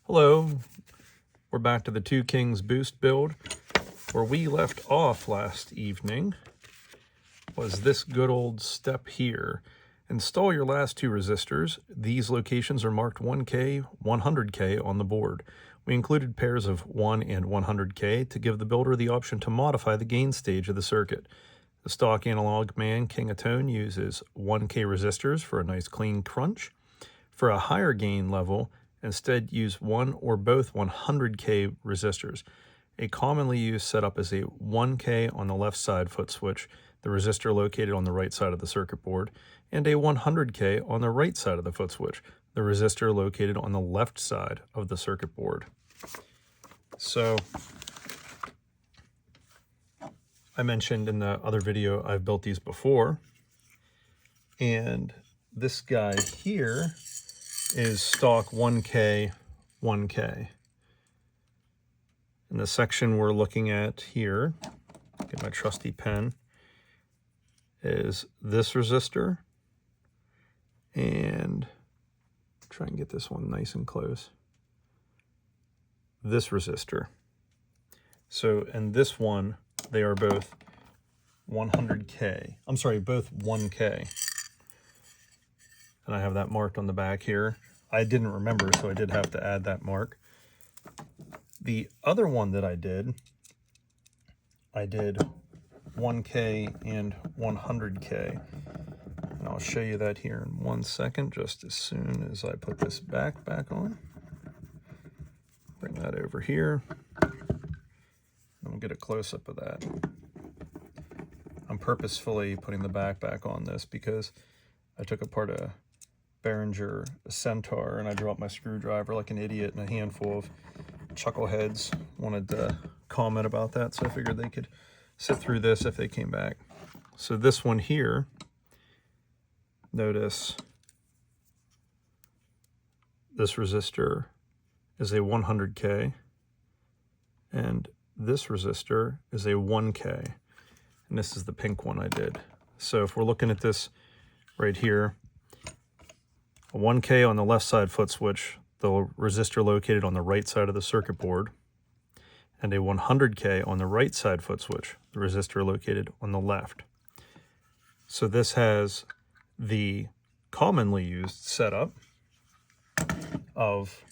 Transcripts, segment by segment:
Hello, we're back to the Two Kings boost build. Where we left off last evening was this good old step here. Install your last two resistors. These locations are marked 1K, 100K on the board. We included pairs of 1 and 100K to give the builder the option to modify the gain stage of the circuit. The stock analog man King of Tone uses 1K resistors for a nice clean crunch. For a higher gain level, instead use one or both 100K resistors. A commonly used setup is a 1K on the left side foot switch, the resistor located on the right side of the circuit board, and a 100K on the right side of the foot switch, the resistor located on the left side of the circuit board. So, I mentioned in the other video I've built these before, and this guy here is stock 1K, 1K. And the section we're looking at here, get my trusty pen, is this resistor, and try and get this one nice and close. This resistor. So, and this one, they are both 100K. I'm sorry, both 1K. And I have that marked on the back here. I didn't remember, so I did have to add that mark. The other one that I did 1K and 100K. And I'll show you that here in 1 second, just as soon as I put this back on. Bring that over here. And we'll get a close-up of that. I'm purposefully putting the back on this because I took apart a Behringer Centaur and I dropped my screwdriver like an idiot, and a handful of chuckleheads wanted to comment about that, so I figured they could sit through this if they came back. So this one here, notice this resistor is a 100K and this resistor is a 1K, and this is the pink one I did. So if we're looking at this right here, a 1K on the left side foot switch, the resistor located on the right side of the circuit board, and a 100K on the right side foot switch, the resistor located on the left. So this has the commonly used setup of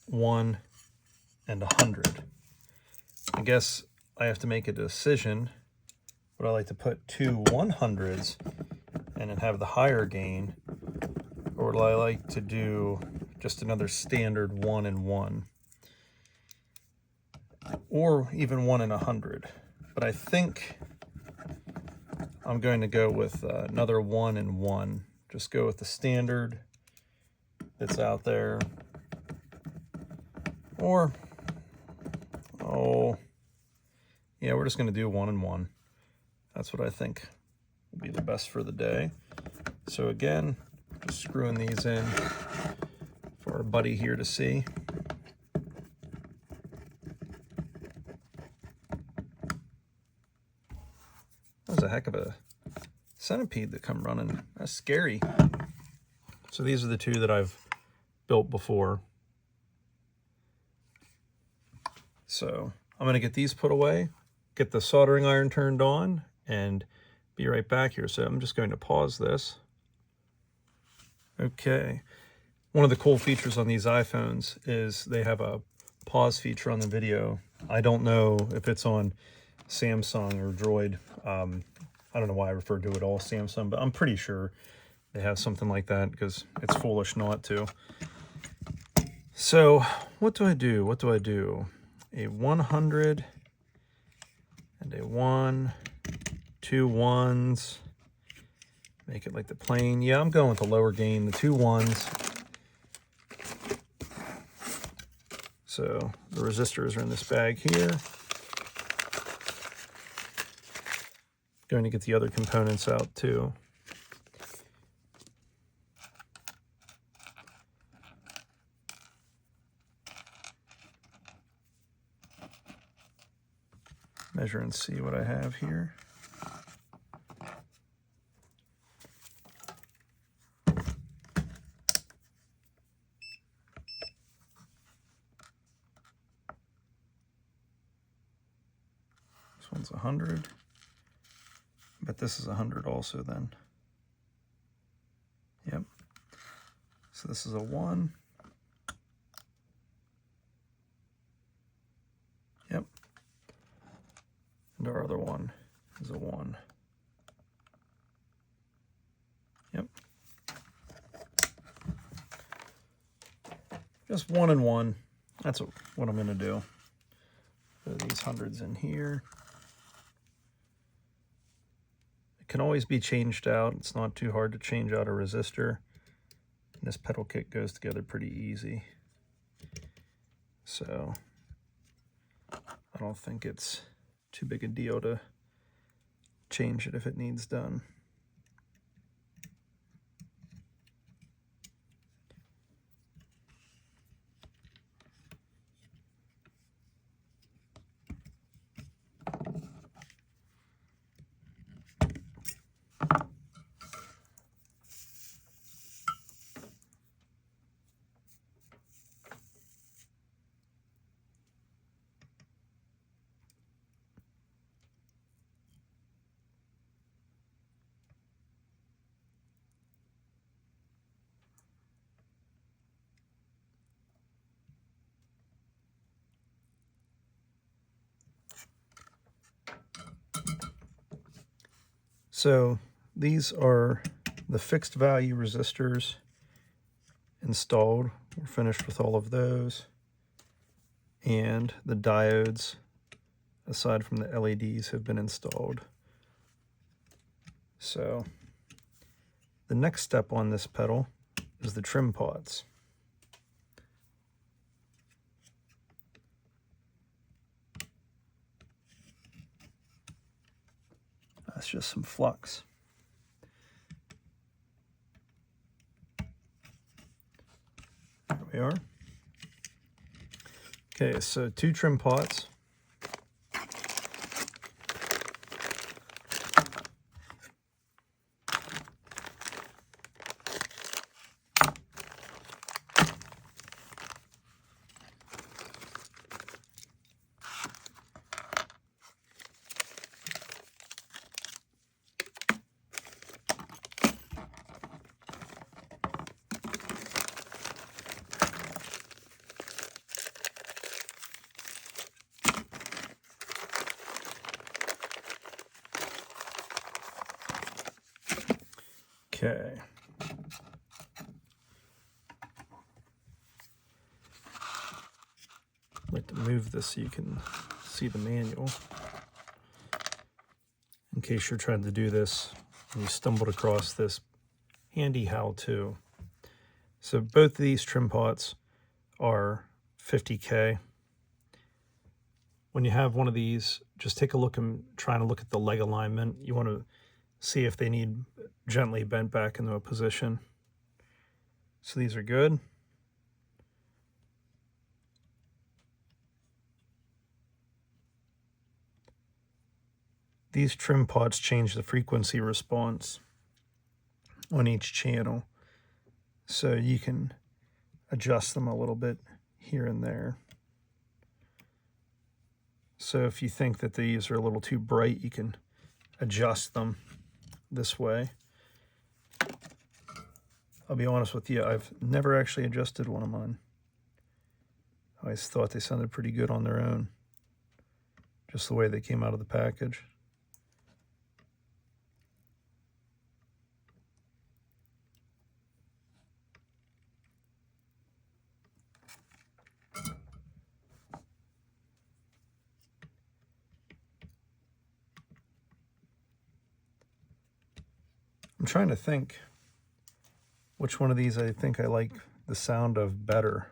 1 and 100. I guess I have to make a decision. Would I like to put two 100s and then have the higher gain, or would I like to do just another standard 1 and 1? Or even 1 and 100. But I think I'm going to go with another 1 and 1. Just go with the standard that's out there. Or, oh, yeah, we're just going to do 1 and 1. That's what I think will be the best for the day. So again, just screwing these in for our buddy here to see. That was a heck of a centipede that come running. That's scary. So these are the two that I've built before. So I'm going to get these put away, get the soldering iron turned on, and be right back here. So I'm just going to pause this. Okay. One of the cool features on these iPhones is they have a pause feature on the video. I don't know if it's on Samsung or Droid. I don't know why I refer to it all Samsung, but I'm pretty sure they have something like that because it's foolish not to. So what do I do? What do I do? A 100 and a 1, 2 1s. Make it like the plane. Yeah, I'm going with the lower gain, the 2 1s. So the resistors are in this bag here. Going to get the other components out too. Measure and see what I have here. one's 100. But this is 100 also then. Yep. So this is a 1. Yep. And our other one is a 1. Yep. Just 1 and 1. That's what I'm going to do. Put these hundreds in here. It can always be changed out. It's not too hard to change out a resistor. And this pedal kit goes together pretty easy. So I don't think it's too big a deal to change it if it needs done. So these are the fixed value resistors installed. We're finished with all of those. And the diodes, aside from the LEDs, have been installed. So the next step on this pedal is the trim pods. That's just some flux. There we are. Okay, so 2 trim pods. Okay. I'd like to move this so you can see the manual. In case you're trying to do this and you stumbled across this handy how-to. So both of these trim pots are 50K. When you have one of these, just take a look and try to look at the leg alignment. You want to see if they need gently bent back into a position. So these are good. These trim pods change the frequency response on each channel, so you can adjust them a little bit here and there. So if you think that these are a little too bright, you can adjust them this way. I'll be honest with you, I've never actually adjusted one of mine. I always thought they sounded pretty good on their own, just the way they came out of the package. I'm trying to think which one of these I think I like the sound of better,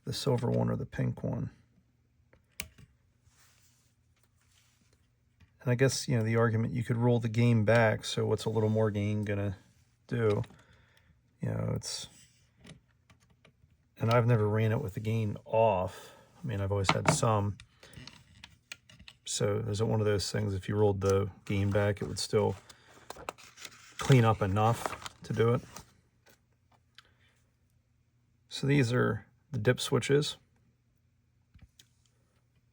the silver one or the pink one. And I guess, you know, the argument, you could roll the gain back, so what's a little more gain gonna do? You know, it's, and I've never ran it with the gain off. I mean, I've always had some. So is it one of those things, if you rolled the gain back, it would still clean up enough to do it? So these are the dip switches.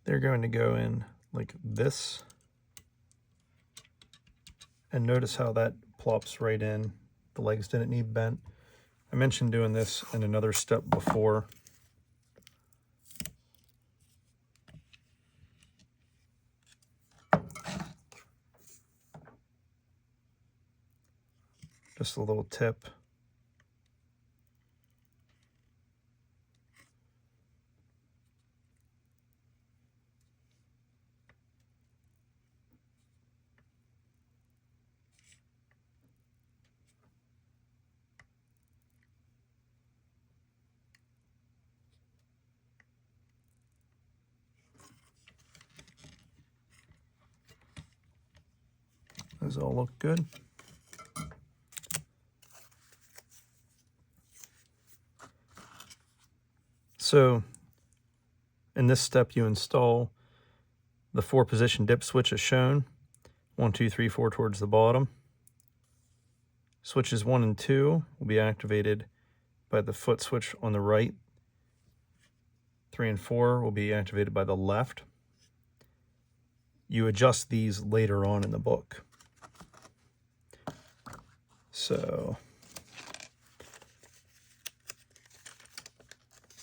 They're going to go in like this. And notice how that plops right in. The legs didn't need bent. I mentioned doing this in another step before. Just a little tip. Those all look good. So in this step, you install the 4-position dip switch as shown. 1, 2, 3, 4 towards the bottom. Switches 1 and 2 will be activated by the foot switch on the right. 3 and 4 will be activated by the left. You adjust these later on in the book. So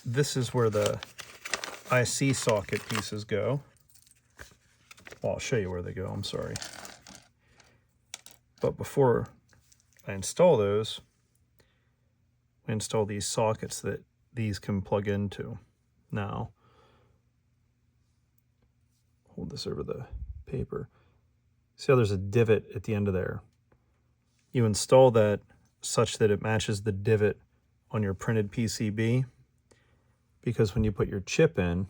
this is where the IC socket pieces go. Well, I'll show you where they go, I'm sorry. But before I install those, we install these sockets that these can plug into. Now, hold this over the paper. See how there's a divot at the end of there? You install that such that it matches the divot on your printed PCB, because when you put your chip in,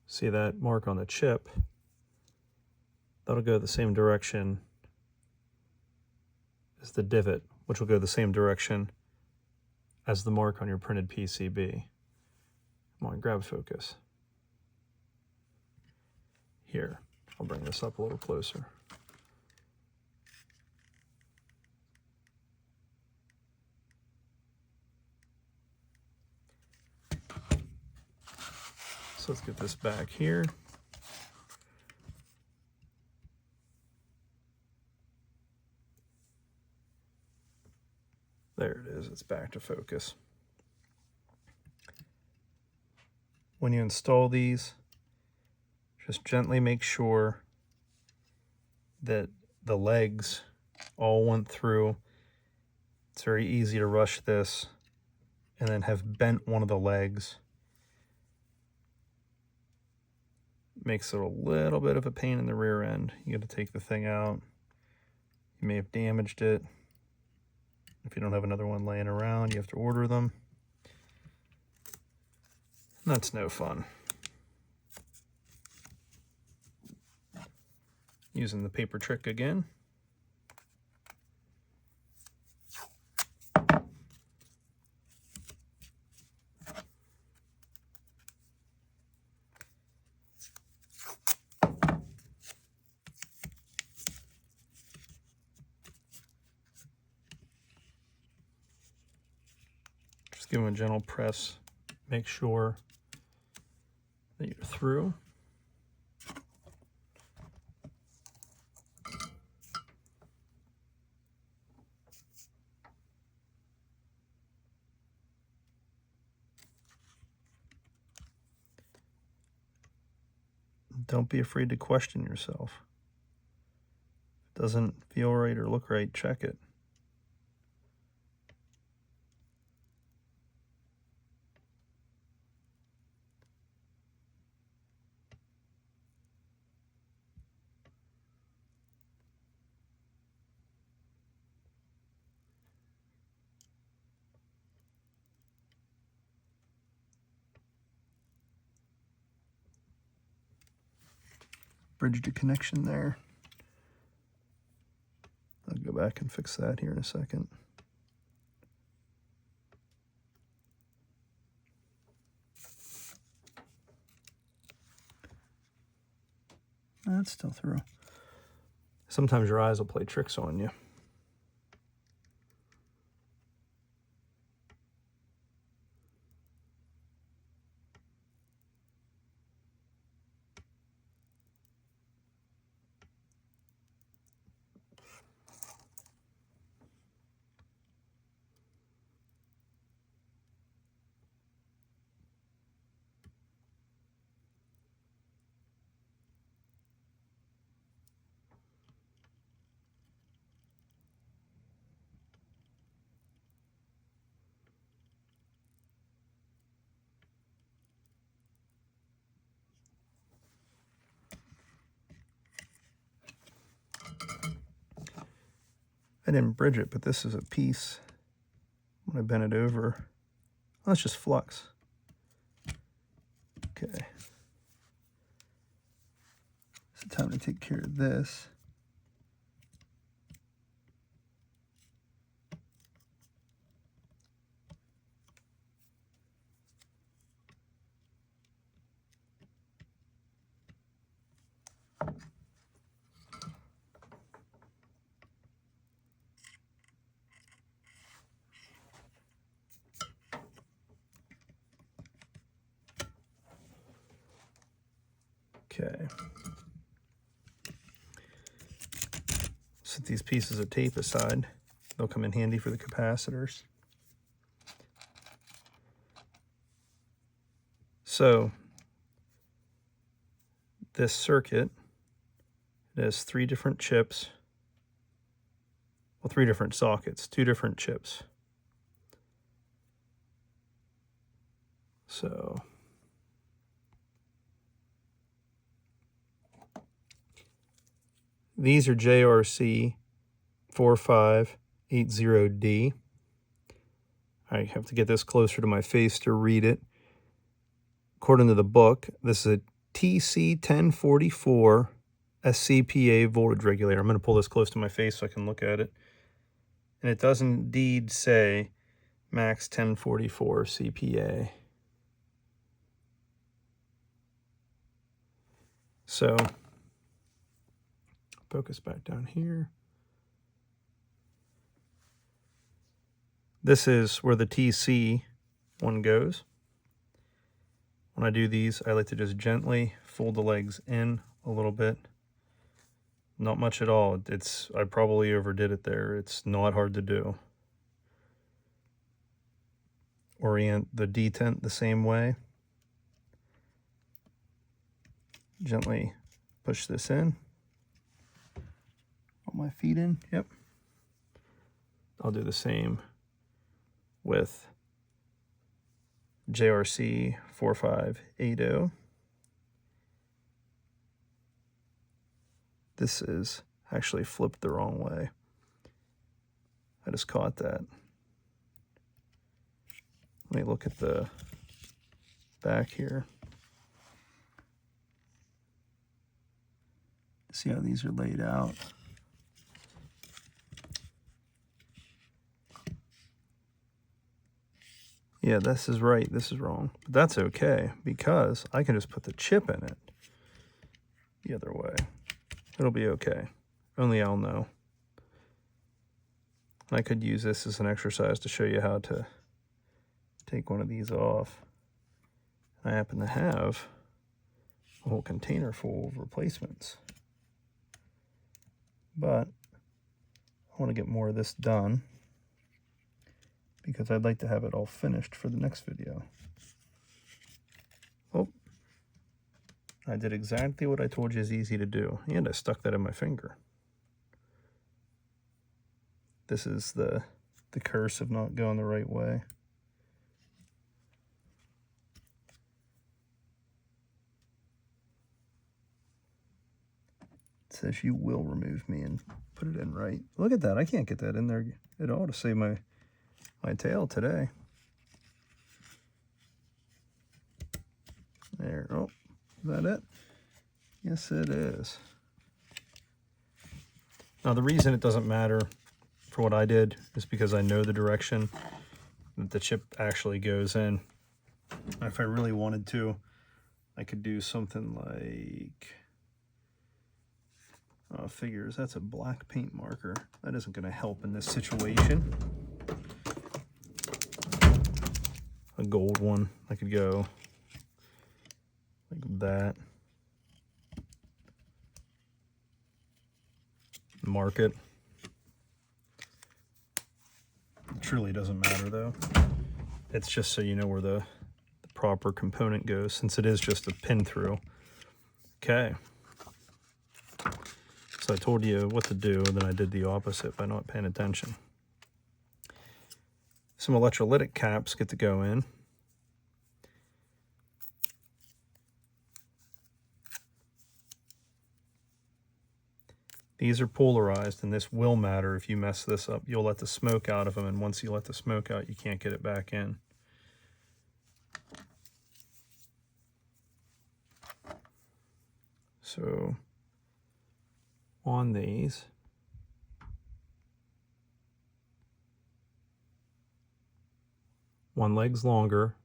see that mark on the chip? That'll go the same direction as the divot, which will go the same direction as the mark on your printed PCB. Come on, grab focus. Here, I'll bring this up a little closer. So let's get this back here. There it is, it's back to focus. When you install these, just gently make sure that the legs all went through. It's very easy to rush this and then have bent one of the legs. Makes it a little bit of a pain in the rear end. You got to take the thing out. You may have damaged it. If you don't have another one laying around, you have to order them. And that's no fun. Using the paper trick again. Just give them a gentle press. Make sure that you're through. Don't be afraid to question yourself. If it doesn't feel right or look right, check it. Bridge the connection there. I'll go back and fix that here in a second. That's still through. Sometimes your eyes will play tricks on you. I didn't bridge it, but this is a piece. When I bend it over, oh, that's just flux. Okay. It's time to take care of this. Okay. Set these pieces of tape aside. They'll come in handy for the capacitors. So, this circuit, it has 3 different chips. Well, 3 different sockets, 2 different chips. So, these are JRC 4580D. I have to get this closer to my face to read it. According to the book, this is a TC1044 SCPA voltage regulator. I'm going to pull this close to my face so I can look at it. And it does indeed say Max 1044 CPA. So, focus back down here. This is where the TC one goes. When I do these, I like to just gently fold the legs in a little bit. Not much at all. I probably overdid it there. It's not hard to do. Orient the detent the same way. Gently push this in. Put my feet in. Yep. I'll do the same with JRC 4580. This is actually flipped the wrong way. I just caught that. Let me look at the back here. See how these are laid out. Yeah, this is right, this is wrong. But that's okay, because I can just put the chip in it the other way. It'll be okay. Only I'll know. I could use this as an exercise to show you how to take one of these off. I happen to have a whole container full of replacements. But I want to get more of this done because I'd like to have it all finished for the next video. Oh, I did exactly what I told you is easy to do, and I stuck that in my finger. This is the curse of not going the right way. It says you will remove me and put it in right. Look at that, I can't get that in there at all to save my tail today. There, oh, is that it? Yes, it is. Now, the reason it doesn't matter for what I did is because I know the direction that the chip actually goes in. If I really wanted to, I could do something like, figures, that's a black paint marker. That isn't going to help in this situation. A gold one, I could go like that. Mark it. It truly doesn't matter though. It's just so you know where the proper component goes, since it is just a pin through. Okay. So I told you what to do, and then I did the opposite by not paying attention. Some electrolytic caps get to go in. These are polarized, and this will matter if you mess this up. You'll let the smoke out of them, and once you let the smoke out, you can't get it back in. So on these, one leg's longer,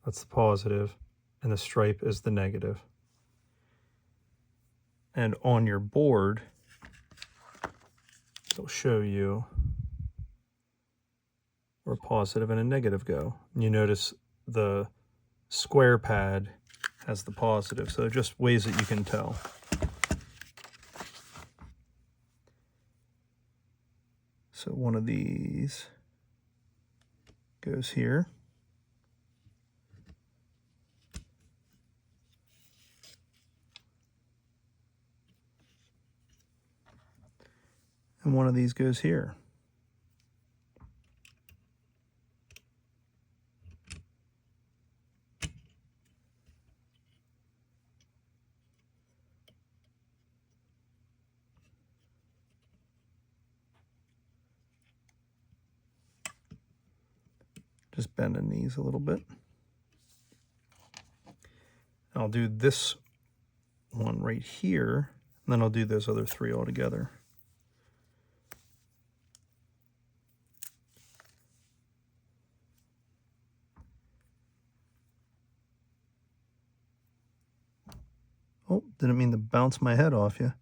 that's the positive, and the stripe is the negative. And on your board, it'll show you where a positive and a negative go. And you notice the square pad has the positive, so just ways that you can tell. So one of these goes here. And one of these goes here. Just bending these a little bit. I'll do this one right here, and then I'll do those other three all together. Oh, didn't mean to bounce my head off you.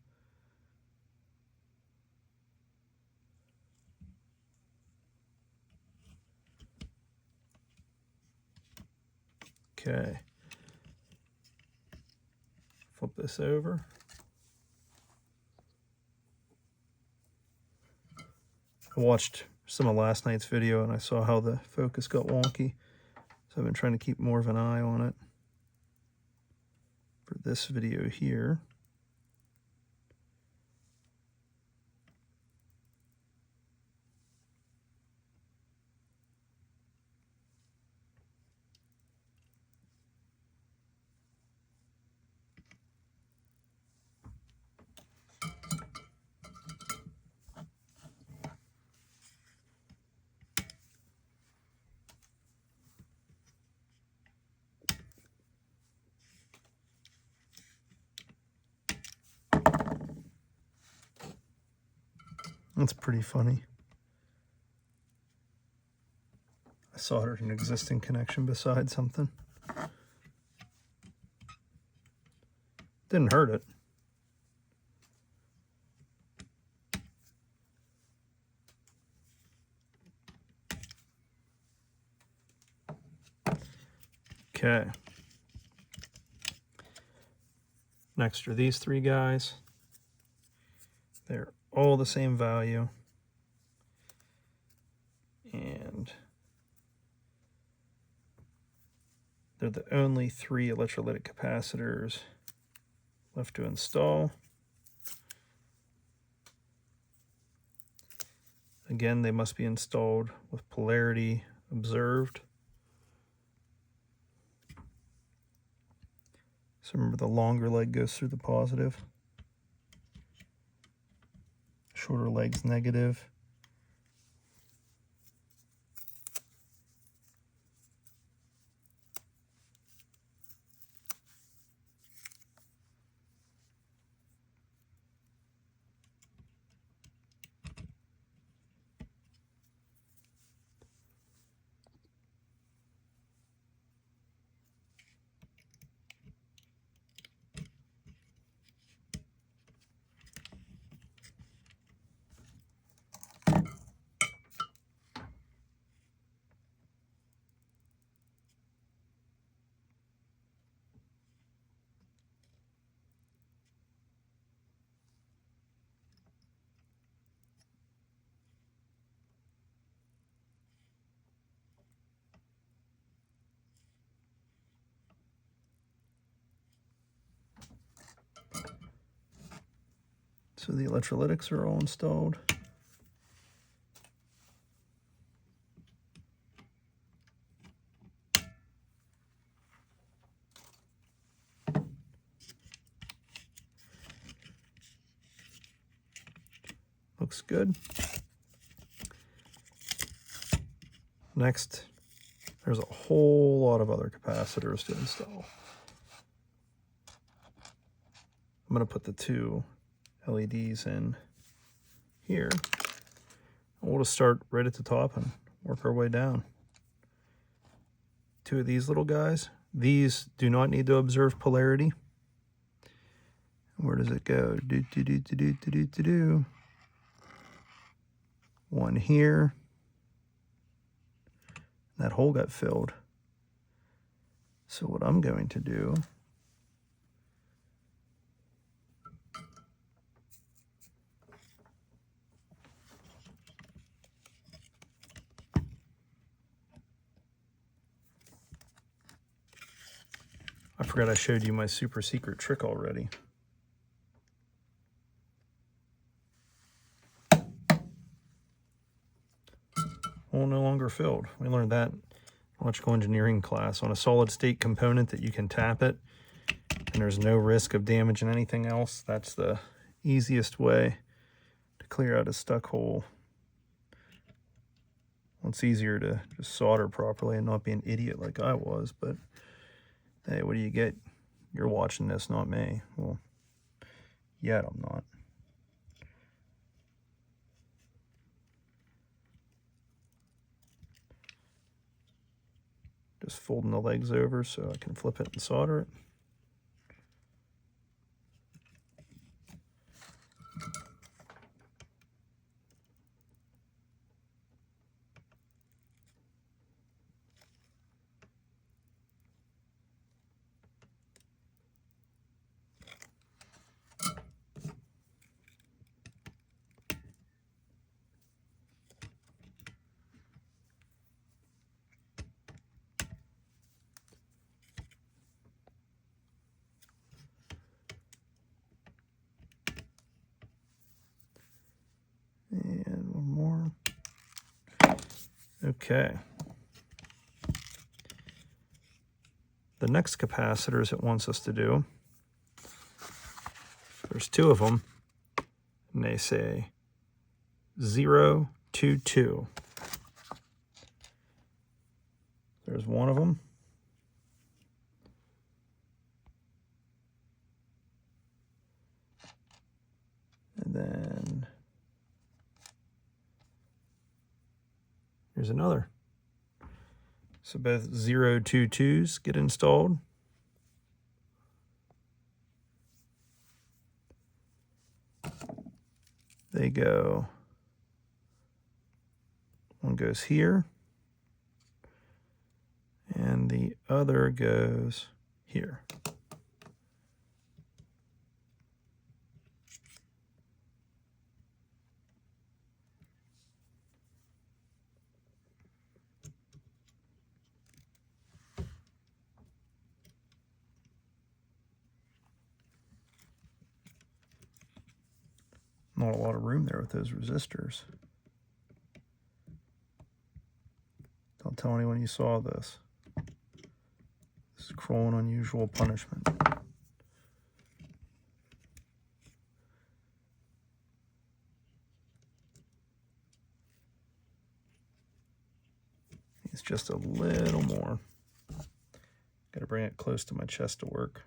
Okay. Flip this over. I watched some of last night's video and I saw how the focus got wonky. So I've been trying to keep more of an eye on it for this video here. That's pretty funny. I soldered an existing connection beside something. Didn't hurt it. Okay. Next are these three guys. They're all the same value. And they're the only three electrolytic capacitors left to install. Again, they must be installed with polarity observed. So remember, the longer leg goes through the positive. Shorter leg's negative. So the electrolytics are all installed. Looks good. Next, there's a whole lot of other capacitors to install. I'm going to put the 2 LEDs in here. We'll just start right at the top and work our way down. 2 of these little guys. These do not need to observe polarity. Where does it go? One here. That hole got filled. So what I'm going to do I forgot I showed you my super secret trick already. Hole no longer filled. We learned that in electrical engineering class. On a solid state component that you can tap it and there's no risk of damaging anything else, that's the easiest way to clear out a stuck hole. Well, it's easier to just solder properly and not be an idiot like I was, but hey, what do you get? You're watching this, not me. Well, yet I'm not. Just folding the legs over so I can flip it and solder it. And one more. Okay. The next capacitors it wants us to do, there's 2 of them, and they say 0, 2, 2. There's one of them. And then here's another. So both 0, 2, 2s get installed. They go, one goes here, and the other goes here. Not a lot of room there with those resistors. Don't tell anyone you saw this. This is cruel and unusual punishment. It's just a little more. Got to bring it close to my chest to work.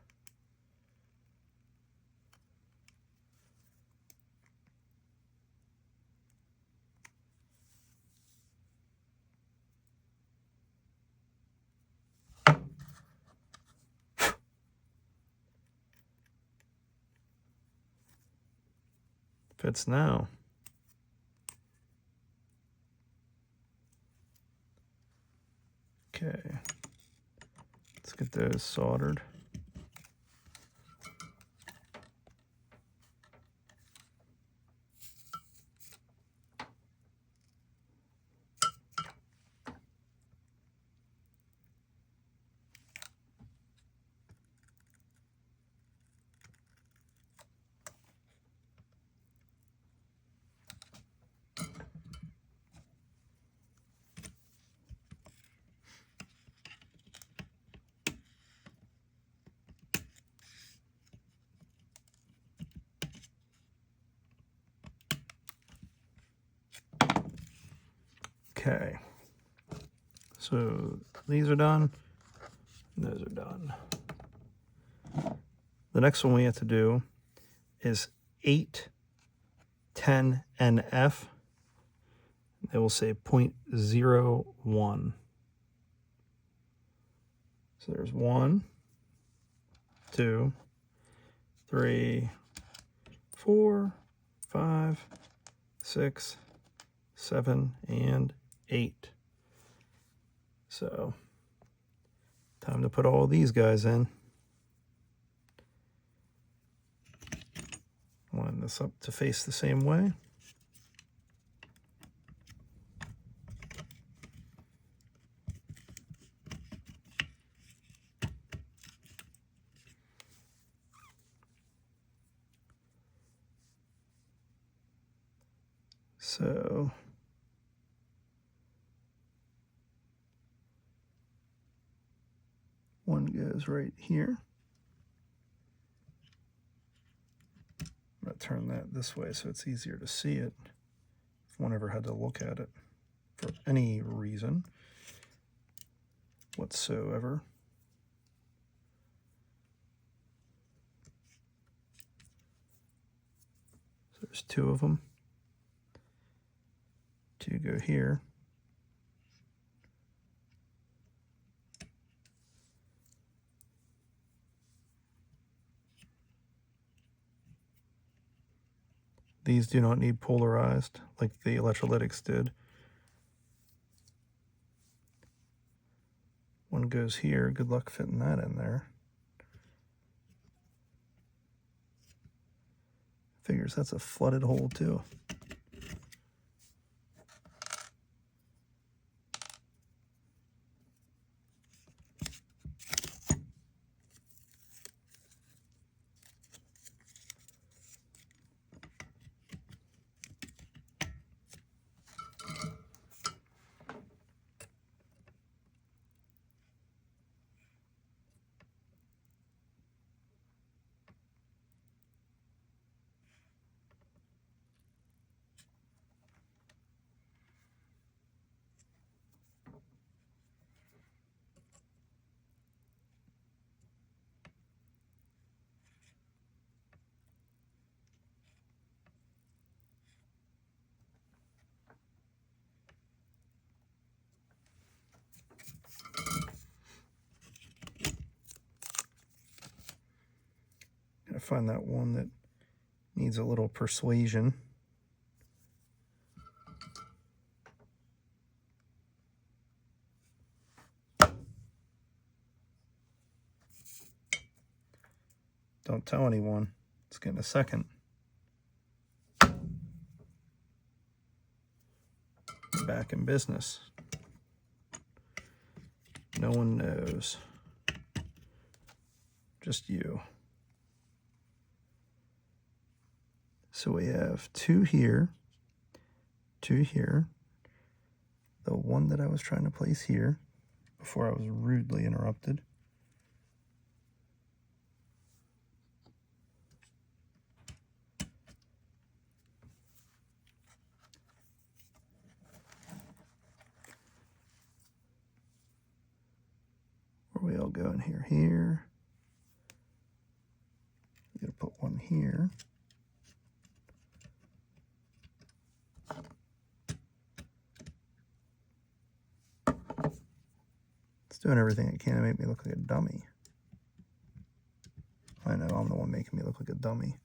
Fits now. Okay, let's get those soldered. Okay. So these are done. Those are done. The next one we have to do is 8, 10, and F. They will say 0.01. So there's 1, 2, 3, 4, 5, 6, 7, and 8. So time to put all these guys in. Line this up to face the same way. So one goes right here. I'm going to turn that this way so it's easier to see it if one ever had to look at it for any reason whatsoever. So there's 2 of them. 2 go here. These do not need polarized like the electrolytics did. One goes here. Good luck fitting that in there. Figures that's a flooded hole too. Gotta find that one that needs a little persuasion. Don't tell anyone. It's getting a second. Back in business. No one knows. Just you. So we have 2 here, 2 here. The one that I was trying to place here before I was rudely interrupted. Where we all go in here, here. You gotta put one here. It's doing everything it can to make me look like a dummy. I know, I'm the one making me look like a dummy.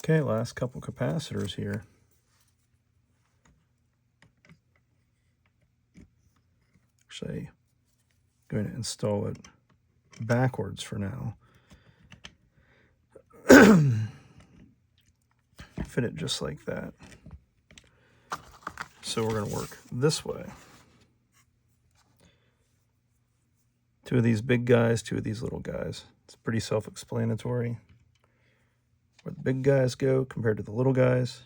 Okay, last couple capacitors here. Actually, I'm going to install it backwards for now. Fit it just like that. So we're going to work this way. 2 of these big guys, 2 of these little guys. It's pretty self-explanatory where the big guys go compared to the little guys.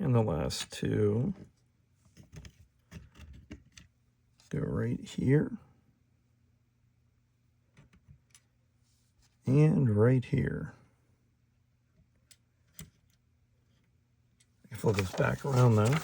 And the last 2 go right here and right here. I can flip this back around though.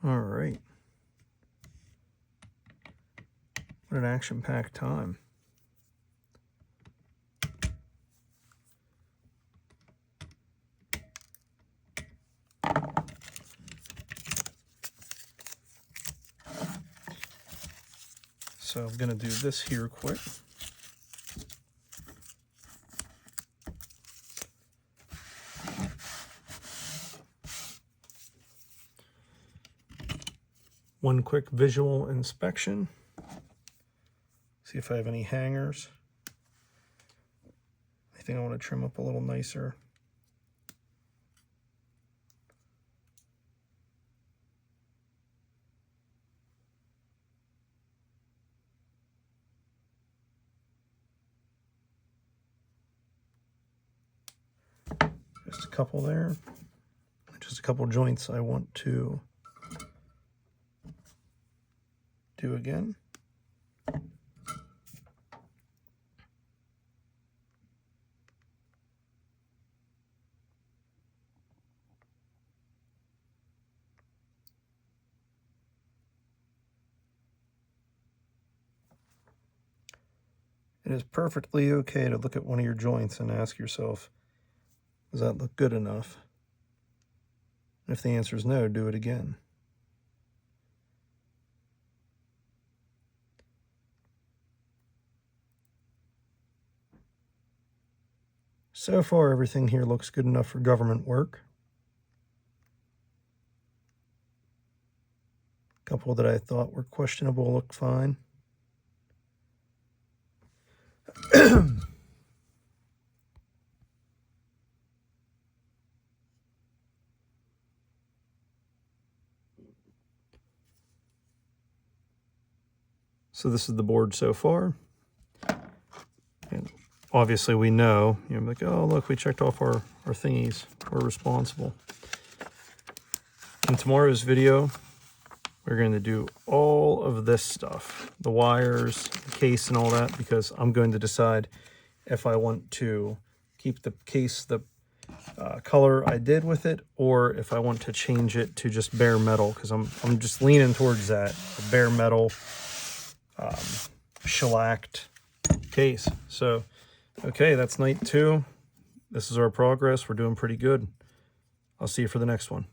All right. What an action-packed time. So I'm going to do this here quick. One quick visual inspection. See if I have any hangers. I think I want to trim up a little nicer. Just a couple there. Just a couple joints I want to do again. It is perfectly okay to look at one of your joints and ask yourself, does that look good enough? And if the answer is no, do it again. So far, everything here looks good enough for government work. A couple that I thought were questionable look fine. So this is the board so far. And obviously we know, you know, like, oh, look, we checked off our thingies. We're responsible. In tomorrow's video, we're going to do all of this stuff, the wires, the case, and all that, because I'm going to decide if I want to keep the case the color I did with it, or if I want to change it to just bare metal, because I'm just leaning towards that, the bare metal shellacked case. So Okay, that's night 2. This is our progress. We're doing pretty good. I'll see you for the next one.